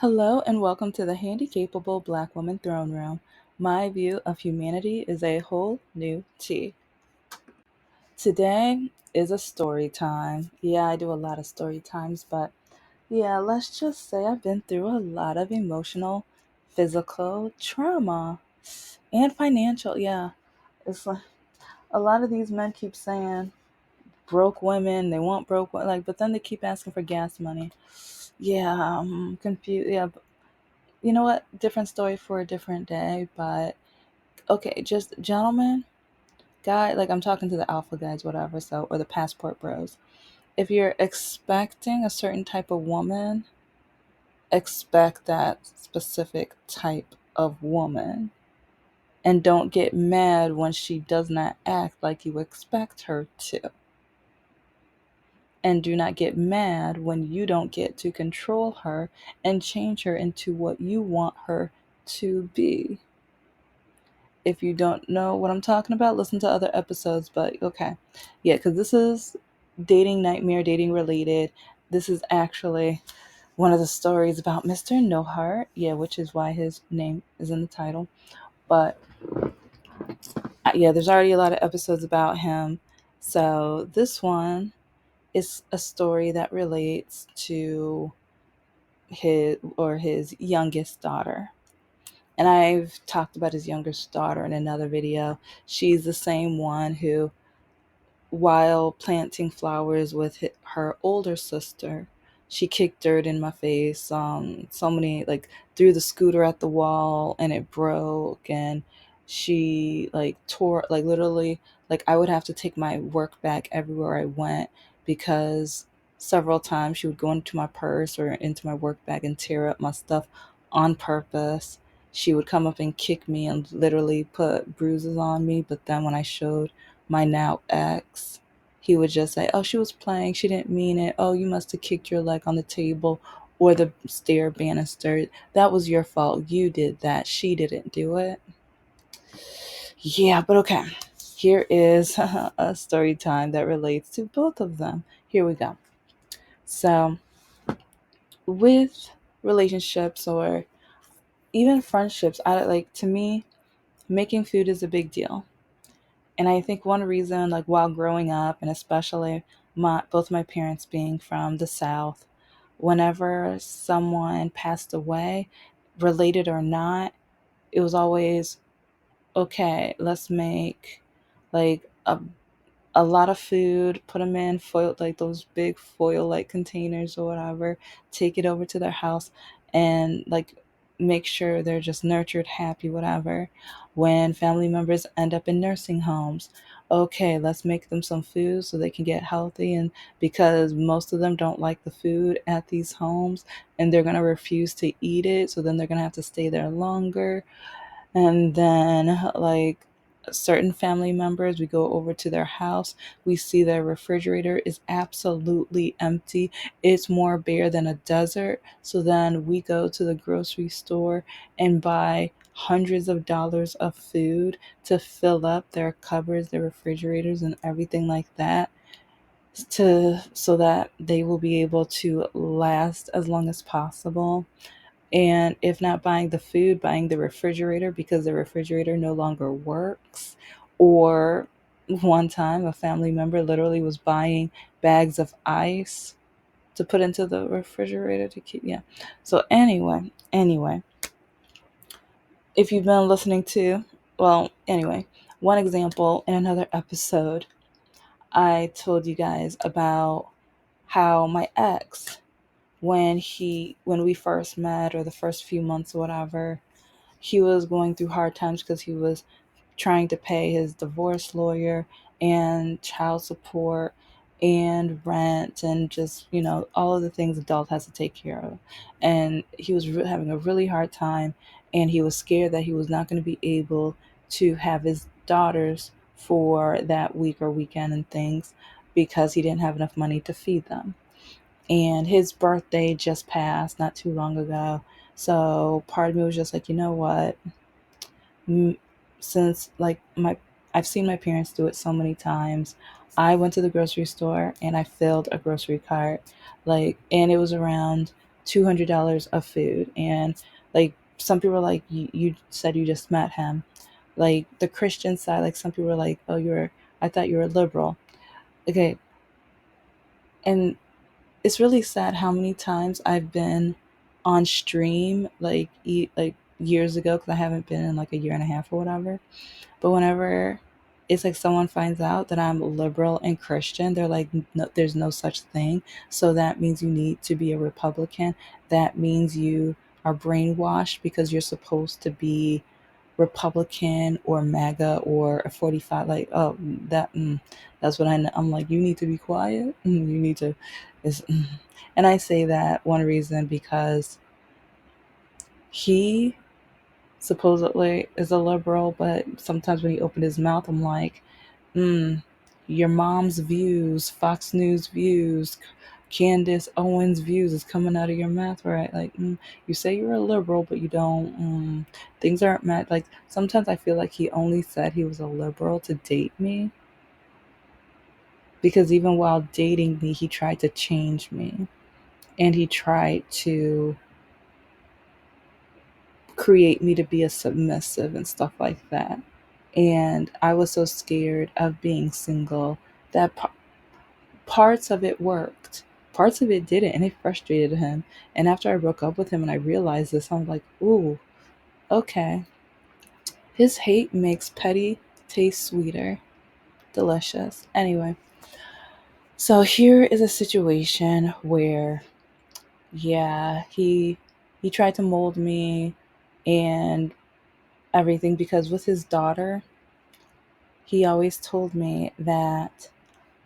Hello and welcome to the Handicapable Black Woman Throne Room. My view of humanity is a whole new tea. Today is a story time. Yeah, I do a lot of story times, but yeah, let's just say I've been through a lot of emotional, physical trauma and financial. Yeah, it's like a lot of these men keep saying broke women, they want broke like, but then they keep asking for gas money. Yeah, I'm confused. Yeah, you know what? Different story for a different day, but okay, just gentlemen, guy, like I'm talking to the alpha guys, whatever, so, or the passport bros. If you're expecting a certain type of woman, expect that specific type of woman. And don't get mad when she does not act like you expect her to. And do not get mad when you don't get to control her and change her into what you want her to be. If you don't know what I'm talking about, listen to other episodes. But okay. Yeah, because this is dating nightmare, dating related. This is actually one of the stories about Mr. No Heart. Yeah, which is why his name is in the title. But yeah, there's already a lot of episodes about him. So this one is a story that relates to his youngest daughter. And I've talked about his youngest daughter in another video. She's the same one who, while planting flowers with her older sister, she kicked dirt in my face. So many, like, threw the scooter at the wall and it broke. And she, like, tore, like, literally, like, I would have to take my work bag everywhere I went because several times she would go into my purse or into my work bag and tear up my stuff on purpose. She would come up and kick me and literally put bruises on me. But then when I showed my now ex, he would just say, "Oh, she was playing. She didn't mean it. Oh, you must have kicked your leg on the table or the stair banister. That was your fault. You did that. She didn't do it." Yeah, but okay. Here is a story time that relates to both of them. Here we go. So, with relationships or even friendships, I like to me, making food is a big deal. And I think one reason, like while growing up, and especially both my parents being from the South, whenever someone passed away, related or not, it was always okay. Let's make like a lot of food, put them in foil, like those big foil like containers or whatever, take it over to their house and like make sure they're just nurtured, happy, whatever. When family members end up in nursing homes, okay, let's make them some food so they can get healthy. And because most of them don't like the food at these homes and they're going to refuse to eat it, so then they're going to have to stay there longer. And then, like, certain family members, we go over to their house, we see their refrigerator is absolutely empty. It's more bare than a desert. So then we go to the grocery store and buy hundreds of dollars of food to fill up their cupboards, their refrigerators, and everything like that, to so that they will be able to last as long as possible. And if not buying the food, buying the refrigerator because the refrigerator no longer works. Or one time, a family member literally was buying bags of ice to put into the refrigerator to keep. Yeah. So anyway, if you've been listening to, well, anyway, one example in another episode, I told you guys about how my ex, when we first met, or the first few months or whatever, he was going through hard times because he was trying to pay his divorce lawyer and child support and rent and just, all of the things adult has to take care of. And he was having a really hard time, and he was scared that he was not going to be able to have his daughters for that week or weekend and things because he didn't have enough money to feed them. And his birthday just passed not too long ago. So part of me was just like, you know what? M- Since like I've seen my parents do it so many times. I went to the grocery store and I filled a grocery cart, like, and it was around $200 of food. And like some people are like, you said you just met him. Like the Christian side, like some people are like, oh, I thought you were liberal. Okay. And it's really sad how many times I've been on stream, like years ago, because I haven't been in like a year and a half or whatever. But whenever it's like someone finds out that I'm liberal and Christian, they're like, no, there's no such thing. So that means you need to be a Republican. That means you are brainwashed because you're supposed to be Republican or MAGA or a 45. Like, oh, that's what I'm like, you need to be quiet. You need to. Is, and I say that one reason because he supposedly is a liberal, but sometimes when he opened his mouth, I'm like, mm, your mom's views, Fox News views, Candace Owens views is coming out of your mouth, right? Like, you say you're a liberal, but you don't. Things aren't met. Like sometimes I feel like he only said he was a liberal to date me, because even while dating me, he tried to change me, and he tried to create me to be a submissive and stuff like that. And I was so scared of being single that parts of it worked, parts of it didn't, and it frustrated him. And after I broke up with him and I realized this, I'm like, ooh, okay. His hate makes petty taste sweeter. Delicious. Anyway, so here is a situation where, yeah, he tried to mold me and everything, because with his daughter, he always told me that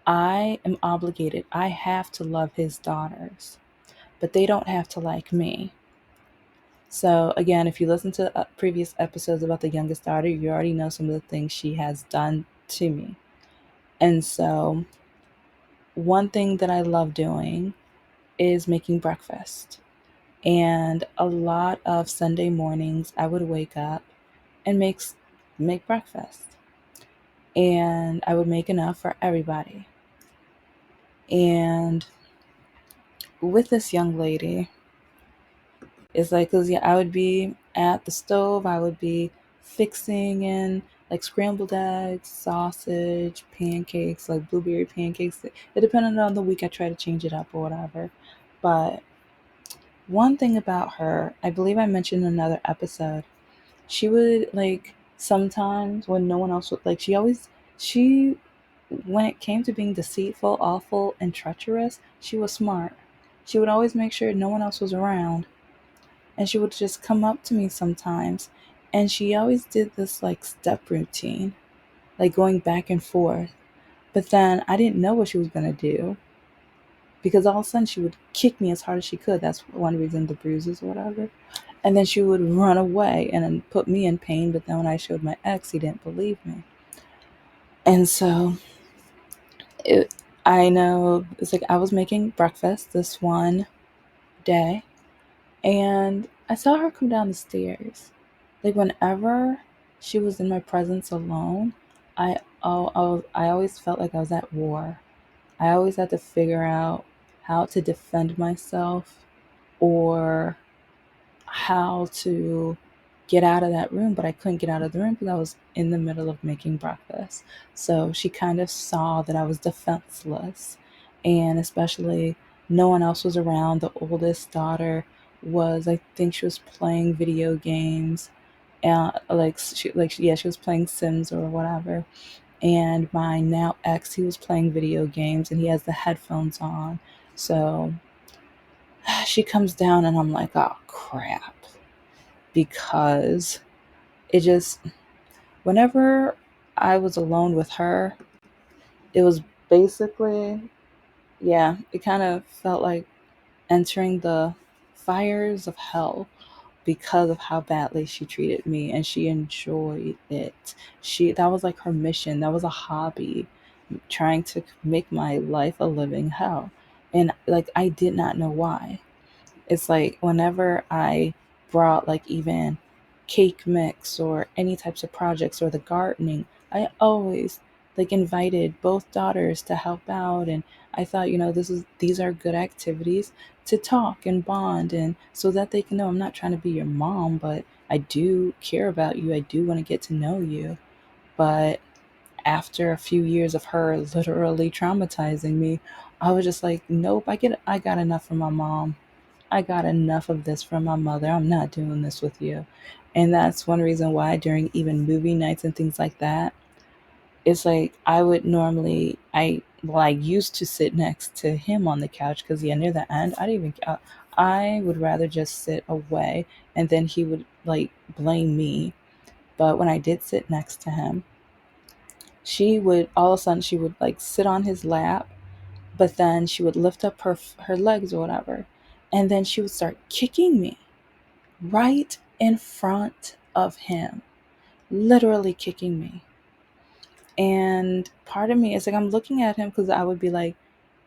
I am obligated. I have to love his daughters, but they don't have to like me. So, again, if you listen to previous episodes about the youngest daughter, you already know some of the things she has done to me. And so, one thing that I love doing is making breakfast. And a lot of Sunday mornings, I would wake up and make breakfast. And I would make enough for everybody. And with this young lady, it's like, cause yeah, I would be at the stove. I would be fixing in like scrambled eggs, sausage, pancakes, like blueberry pancakes. It depended on the week. I try to change it up or whatever. But one thing about her, I believe I mentioned in another episode, she would like sometimes when no one else would like. She when it came to being deceitful, awful, and treacherous, she was smart. She would always make sure no one else was around, and she would just come up to me sometimes, and she always did this like step routine, like going back and forth. But then I didn't know what she was going to do, because all of a sudden she would kick me as hard as she could. That's one reason, the bruises or whatever. And then she would run away and then put me in pain. But then when I showed my ex, he didn't believe me. And so it, I know it's like I was making breakfast this one day, and I saw her come down the stairs. Like whenever she was in my presence alone, I always felt like I was at war. I always had to figure out how to defend myself, or how to get out of that room, but I couldn't get out of the room because I was in the middle of making breakfast. So she kind of saw that I was defenseless, and especially no one else was around. The oldest daughter was, I think she was playing video games, she was playing Sims or whatever. And my now ex, he was playing video games and he has the headphones on. So she comes down and I'm like, oh crap, because it just, whenever I was alone with her, it was basically, yeah, it kind of felt like entering the fires of hell, because of how badly she treated me, and she enjoyed it. That was like her mission. That was a hobby, trying to make my life a living hell. And like I did not know why. It's like whenever I brought like even cake mix or any types of projects or the gardening, I always, like invited both daughters to help out, and I thought, these are good activities to talk and bond, and so that they can know I'm not trying to be your mom, but I do care about you. I do want to get to know you. But after a few years of her literally traumatizing me, I was just like, nope, I got enough from my mom. I got enough of this from my mother. I'm not doing this with you. And that's one reason why during even movie nights and things like that, it's like I would normally I used to sit next to him on the couch because yeah, near the end, I would rather just sit away, and then he would like blame me. But when I did sit next to him, she would all of a sudden she would like sit on his lap, but then she would lift up her legs or whatever, and then she would start kicking me right in front of him, literally kicking me. And part of me is like, I'm looking at him because I would be like,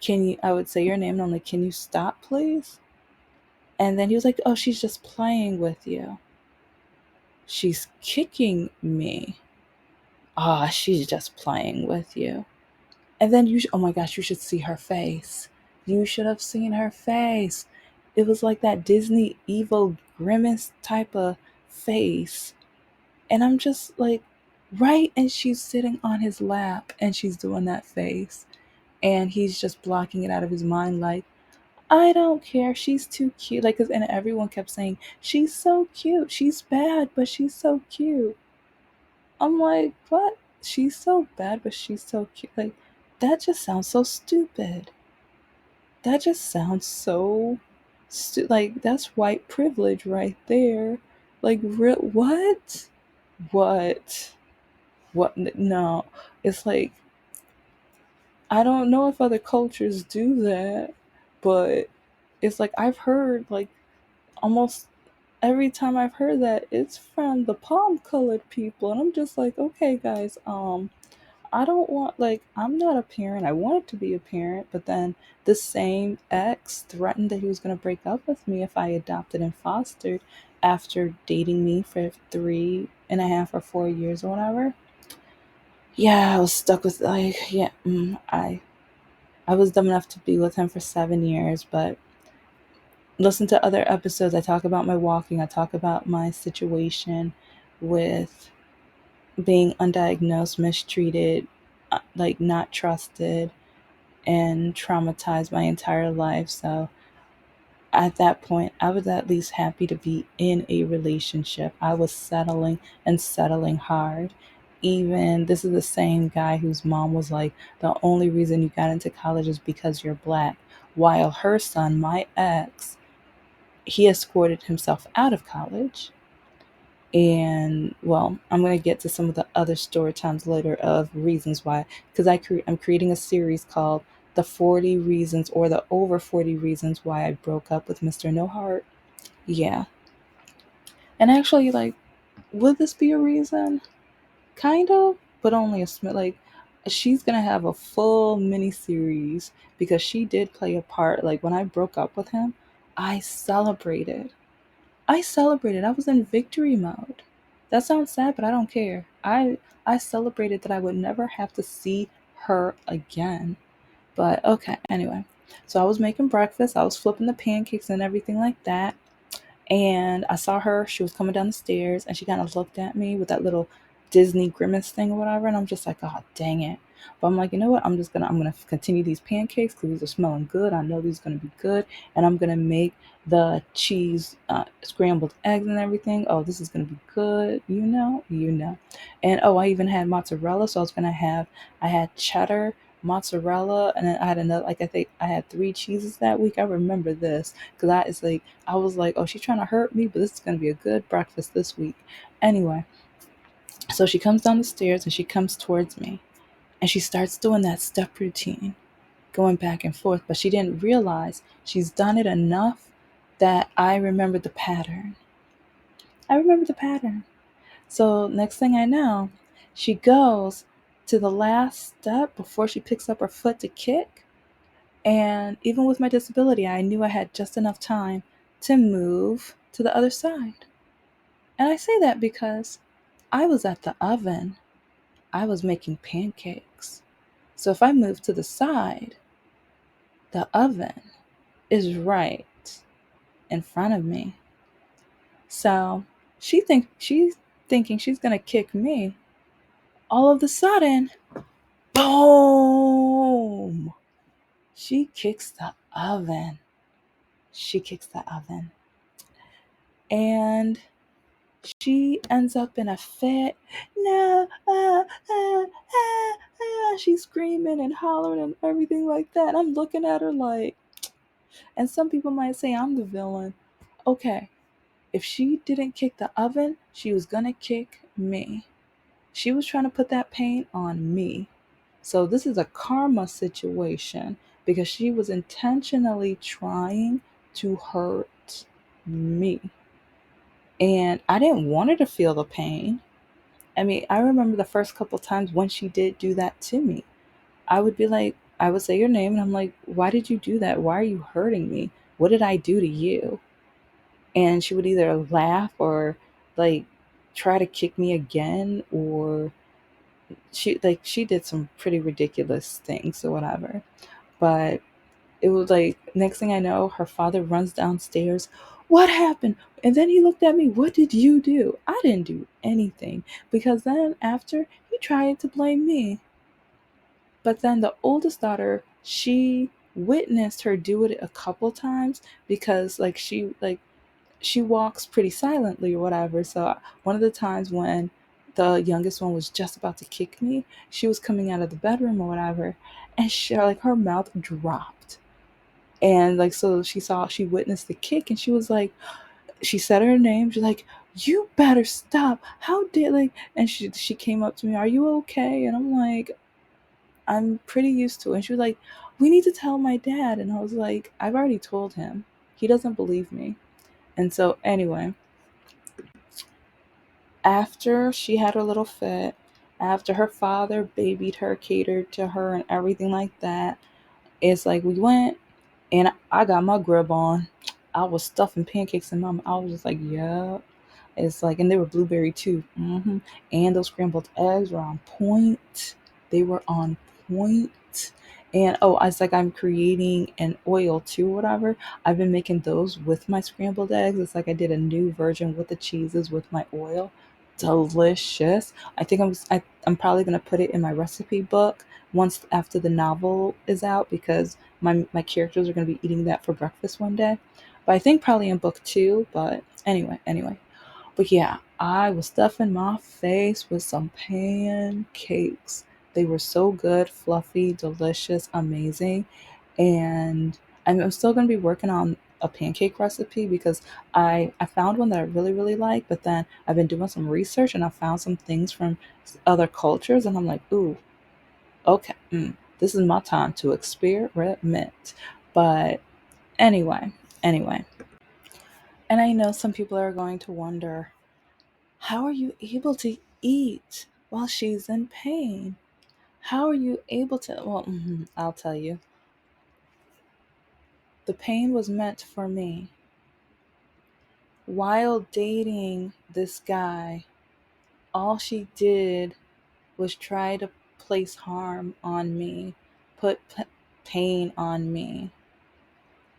I would say your name and I'm like, can you stop, please? And then he was like, oh, she's just playing with you. She's kicking me. Ah, she's just playing with you. And then oh my gosh, you should see her face. You should have seen her face. It was like that Disney evil grimace type of face. And I'm just like, right? And she's sitting on his lap and she's doing that face. And he's just blocking it out of his mind, like, I don't care, she's too cute. Like, and everyone kept saying, she's so cute, she's bad but she's so cute. I'm like, what? She's so bad but she's so cute. Like, that just sounds so stupid. That just sounds so like, that's white privilege right there. Like, what no, it's like, I don't know if other cultures do that, but it's like I've heard, like, almost every time I've heard that, it's from the palm colored people. And I'm just like, okay, guys, I don't want, like, I'm not a parent. I wanted to be a parent, but then the same ex threatened that he was going to break up with me if I adopted and fostered after dating me for 3.5 or 4 years or whatever. Yeah, I was stuck with, like, yeah, I was dumb enough to be with him for 7 years, but listen to other episodes. I talk about my walking. I talk about my situation with being undiagnosed, mistreated, like not trusted, and traumatized my entire life. So at that point, I was at least happy to be in a relationship. I was settling and settling hard. Even this is the same guy whose mom was like, the only reason you got into college is because you're black. While her son, my ex, he escorted himself out of college. And well, I'm going to get to some of the other story times later of reasons why, because I'm creating a series called The 40 Reasons, or the Over 40 Reasons Why I Broke Up with Mr. No Heart. Yeah. And actually, like, would this be a reason? Kind of, but only a small. Like, she's going to have a full mini series because she did play a part. Like, when I broke up with him, I celebrated. I celebrated. I was in victory mode. That sounds sad, but I don't care. I celebrated that I would never have to see her again. But okay, anyway. So I was making breakfast. I was flipping the pancakes and everything like that. And I saw her. She was coming down the stairs, and she kind of looked at me with that little Disney grimace thing or whatever. And I'm just like, oh, dang it. But I'm like, you know what? I'm gonna continue these pancakes because these are smelling good. I know these are gonna be good, and I'm gonna make the cheese scrambled eggs and everything. Oh, this is gonna be good. And oh, I even had mozzarella, so I had cheddar, mozzarella, and then I had another. Like, I think I had 3 cheeses that week. I remember this because I was like, oh, she's trying to hurt me, but this is going to be a good breakfast this week. Anyway, so she comes down the stairs and she comes towards me and she starts doing that step routine, going back and forth, but she didn't realize she's done it enough that I remembered the pattern. I remember the pattern. So next thing I know, she goes to the last step before she picks up her foot to kick. And even with my disability, I knew I had just enough time to move to the other side. And I say that because I was at the oven. I was making pancakes. So if I move to the side, the oven is right in front of me. So she's thinking she's gonna kick me. All of a sudden, boom! She kicks the oven. She kicks the oven. And she ends up in a fit. No, she's screaming and hollering and everything like that. I'm looking at her like, and some people might say I'm the villain. Okay, if she didn't kick the oven, she was gonna kick me. She was trying to put that pain on me. So this is a karma situation because she was intentionally trying to hurt me. And I didn't want her to feel the pain. I mean, I remember the first couple times when she did do that to me. I would be like, I would say your name and I'm like, why did you do that? Why are you hurting me? What did I do to you? And she would either laugh or like try to kick me again, or she did some pretty ridiculous things or whatever. But it was like next thing I know, her father runs downstairs. What happened? And then he looked at me. What did you do? I didn't do anything, because then after he tried to blame me. But then the oldest daughter, she witnessed her do it a couple times because she walks pretty silently or whatever. So one of the times when the youngest one was just about to kick me, she was coming out of the bedroom or whatever, and her mouth dropped. And like, so she witnessed the kick, and she was like, she said her name. She's like, "You better stop! How dare like?" And she came up to me, "Are you okay?" And I'm like, "I'm pretty used to it." And she was like, "We need to tell my dad." And I was like, "I've already told him. He doesn't believe me." And so anyway, after she had her little fit, after her father babied her, catered to her, and everything like that, it's like we went and I got my grub on. I was stuffing pancakes in my mouth. I was just like, yeah. It's like, and they were blueberry too. And those scrambled eggs were on point. They were on point. And oh, I was like, I'm creating an oil too, whatever. I've been making those with my scrambled eggs. It's like I did a new version with the cheeses with my oil. Delicious. I think I'm probably gonna put it in my recipe book once after the novel is out, because my characters are gonna be eating that for breakfast one day. But I think probably in book two. But anyway. But yeah, I was stuffing my face with some pancakes. They were so good, fluffy, delicious, amazing. And I'm still going to be working on a pancake recipe because I found one that I really, really like. But then I've been doing some research and I found some things from other cultures. And I'm like, ooh, okay, this is my time to experiment. But anyway. And I know some people are going to wonder, how are you able to eat while she's in pain? How are you able to? Well, I'll tell you. The pain was meant for me. While dating this guy, all she did was try to place harm on me, put pain on me.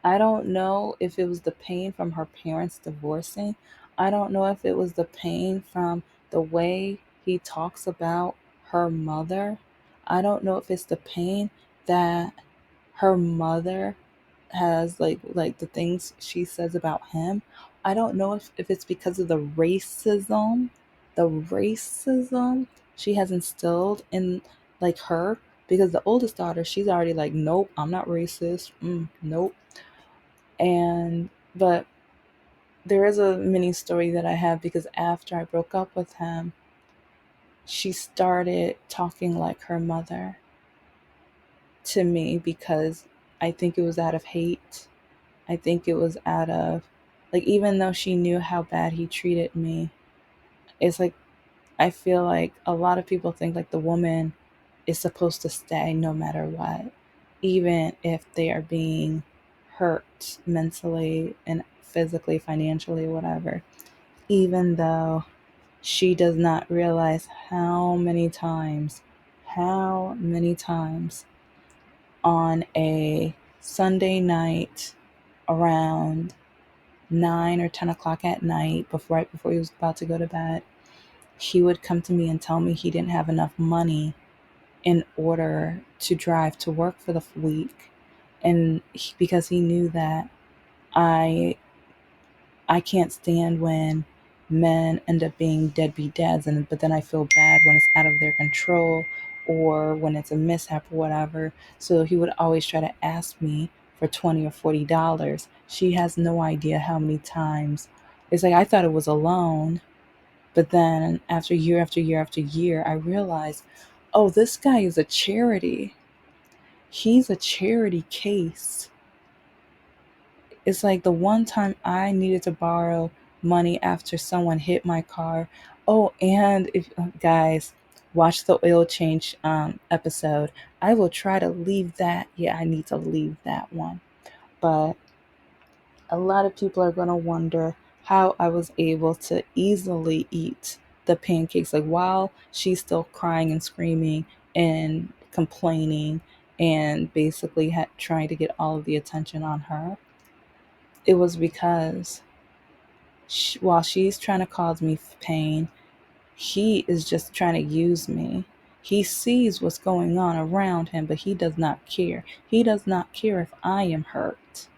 I don't know if it was the pain from her parents divorcing. I don't know if it was the pain from the way he talks about her mother. I don't know if it's the pain that her mother has, like the things she says about him. I don't know if it's because of the racism she has instilled in like her, because the oldest daughter, she's already like, nope, I'm not racist. Nope. And but there is a mini story that I have, because after I broke up with him, she started talking like her mother to me, because I think it was out of hate. I think it was out of, like, even though she knew how bad he treated me, it's like I feel like a lot of people think like the woman is supposed to stay no matter what, even if they are being hurt mentally and physically, financially, whatever. Even though She does not realize how many times on a Sunday night around 9 or 10 o'clock at night, right before he was about to go to bed, he would come to me and tell me he didn't have enough money in order to drive to work for the week, and because he knew that I I can't stand when men end up being deadbeat dads, and but then I feel bad when it's out of their control or when it's a mishap or whatever. So he would always try to ask me for $20 or $40. She has no idea how many times. It's like I thought it was a loan, but then after year after year after year, I realized, oh, this guy is a charity. He's a charity case. It's like the one time I needed to borrow money after someone hit my car. Oh, and if guys watch the oil change episode, I will try to leave that. Yeah, I need to leave that one. But a lot of people are going to wonder how I was able to easily eat the pancakes, like while she's still crying and screaming and complaining and basically trying to get all of the attention on her. It was because while she's trying to cause me pain, he is just trying to use me. He sees what's going on around him, but he does not care. He does not care if I am hurt.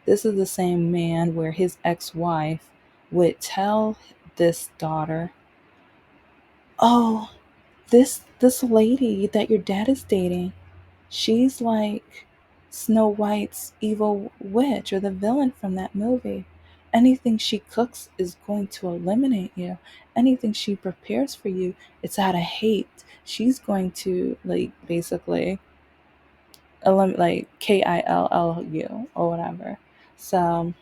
This is the same man where his ex wife would tell this daughter, oh, this lady that your dad is dating, she's like Snow White's evil witch or the villain from that movie. Anything she cooks is going to eliminate you. Anything she prepares for you, it's out of hate. She's going to like basically eliminate like KILLU or whatever. So,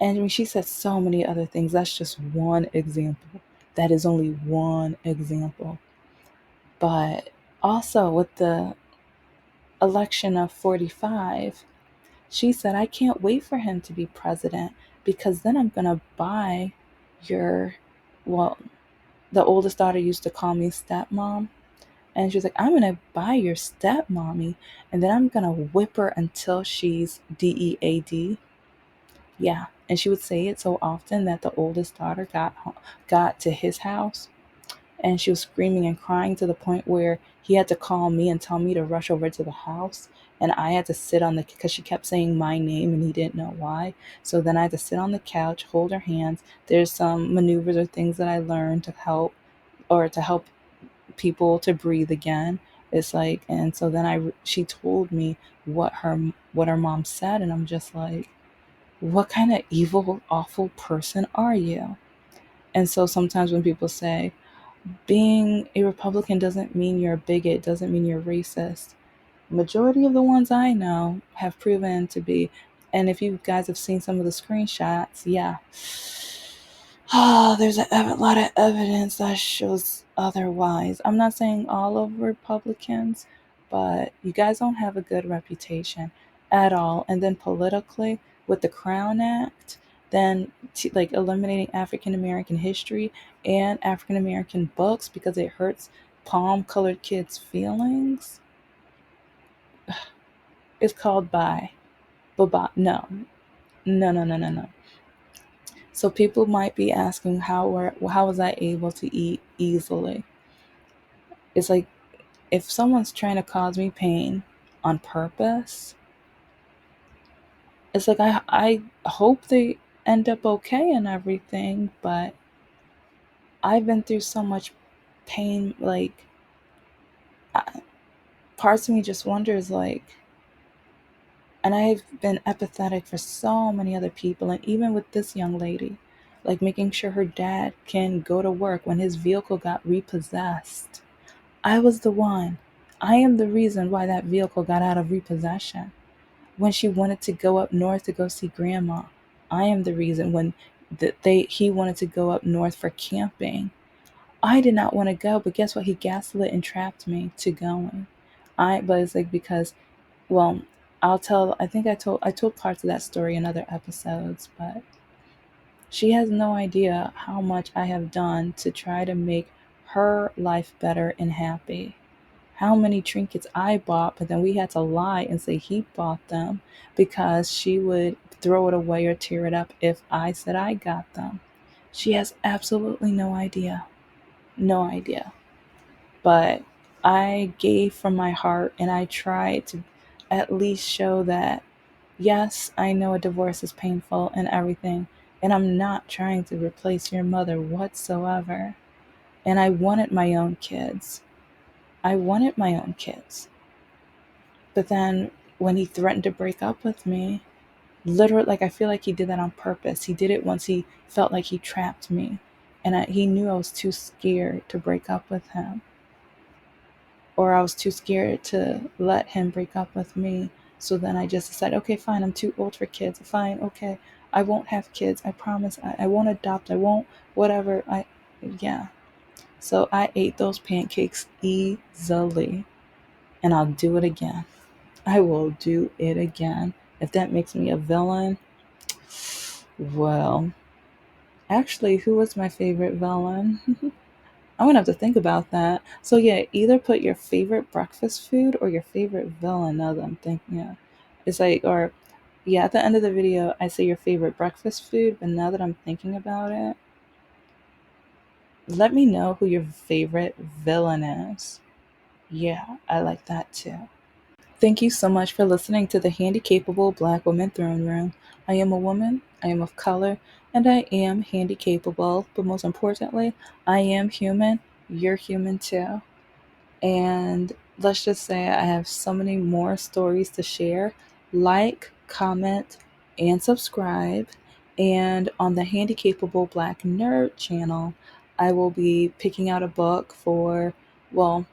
and I mean, she said so many other things. That's just one example. That is only one example. But also with the election of 45, she said, I can't wait for him to be president because then I'm going to buy your, well, the oldest daughter used to call me stepmom. And she was like, I'm going to buy your stepmommy and then I'm going to whip her until she's DEAD. Yeah. And she would say it so often that the oldest daughter got to his house and she was screaming and crying to the point where he had to call me and tell me to rush over to the house, and I had to sit on the because she kept saying my name and he didn't know why. So then I had to sit on the couch, hold her hands. There's some maneuvers or things that I learned to help people to breathe again. It's like, and so then she told me what her mom said, and I'm just like, what kind of evil awful person are you? And so sometimes when people say being a Republican doesn't mean you're a bigot, doesn't mean you're racist. Majority of the ones I know have proven to be. And if you guys have seen some of the screenshots, yeah. There's a lot of evidence that shows otherwise. I'm not saying all of Republicans, but you guys don't have a good reputation at all. And then politically, with the Crown Act, then like eliminating African American history and African American books because it hurts palm colored kids' feelings. It's called bi. Baba. No. No, no, no, no, no. So people might be asking how was I able to eat easily? It's like if someone's trying to cause me pain on purpose, it's like I hope they end up okay and everything, but I've been through so much pain. Like parts of me just wonders like, and I've been empathetic for so many other people, and even with this young lady, like making sure her dad can go to work when his vehicle got repossessed. I was the one. I am the reason why that vehicle got out of repossession. When she wanted to go up north to go see grandma, I am the reason when he wanted to go up north for camping. I did not want to go, but guess what? He gaslit and trapped me to going. But it's like because, well, I think I told parts of that story in other episodes, but She has no idea how much I have done to try to make her life better and happy. How many trinkets I bought, but then we had to lie and say he bought them because she would throw it away or tear it up if I said I got them. She has absolutely no idea. No idea. But I gave from my heart and I tried to at least show that, yes, I know a divorce is painful and everything, and I'm not trying to replace your mother whatsoever. And I wanted my own kids. I wanted my own kids. But then when he threatened to break up with me, literally, like, I feel like he did that on purpose. He did it once he felt like he trapped me. And he knew I was too scared to break up with him, or I was too scared to let him break up with me. So then I just decided, okay, fine, I'm too old for kids. Fine, okay, I won't have kids. I promise. I won't adopt. I won't, whatever. Yeah. So I ate those pancakes easily, and I'll do it again. I will do it again. If that makes me a villain, well, actually, who was my favorite villain? I'm gonna have to think about that. So yeah, either put your favorite breakfast food or your favorite villain. Now that I'm thinking, yeah, it's like, or yeah, at the end of the video, I say your favorite breakfast food. But now that I'm thinking about it, let me know who your favorite villain is. Yeah, I like that too. Thank you so much for listening to the Handicapable Black Woman Throne Room. I am a woman, I am of color, and I am handicapable. But most importantly, I am human. You're human too. And let's just say I have so many more stories to share. Like, comment, and subscribe. And on the Handicapable Black Nerd channel, I will be picking out a book for, well,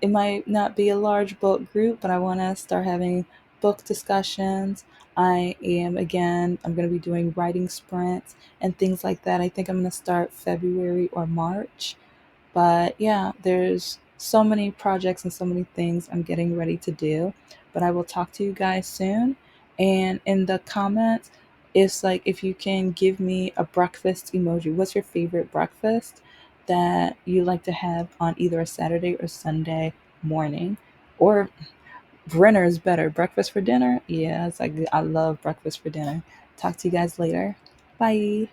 it might not be a large book group, but I want to start having book discussions. I'm going to be doing writing sprints and things like that. I think I'm going to start February or March. But yeah, there's so many projects and so many things I'm getting ready to do. But I will talk to you guys soon. And in the comments, it's like if you can give me a breakfast emoji. What's your favorite breakfast that you like to have on either a Saturday or Sunday morning? Or dinner is better. Breakfast for dinner? Yeah, it's like I love breakfast for dinner. Talk to you guys later. Bye.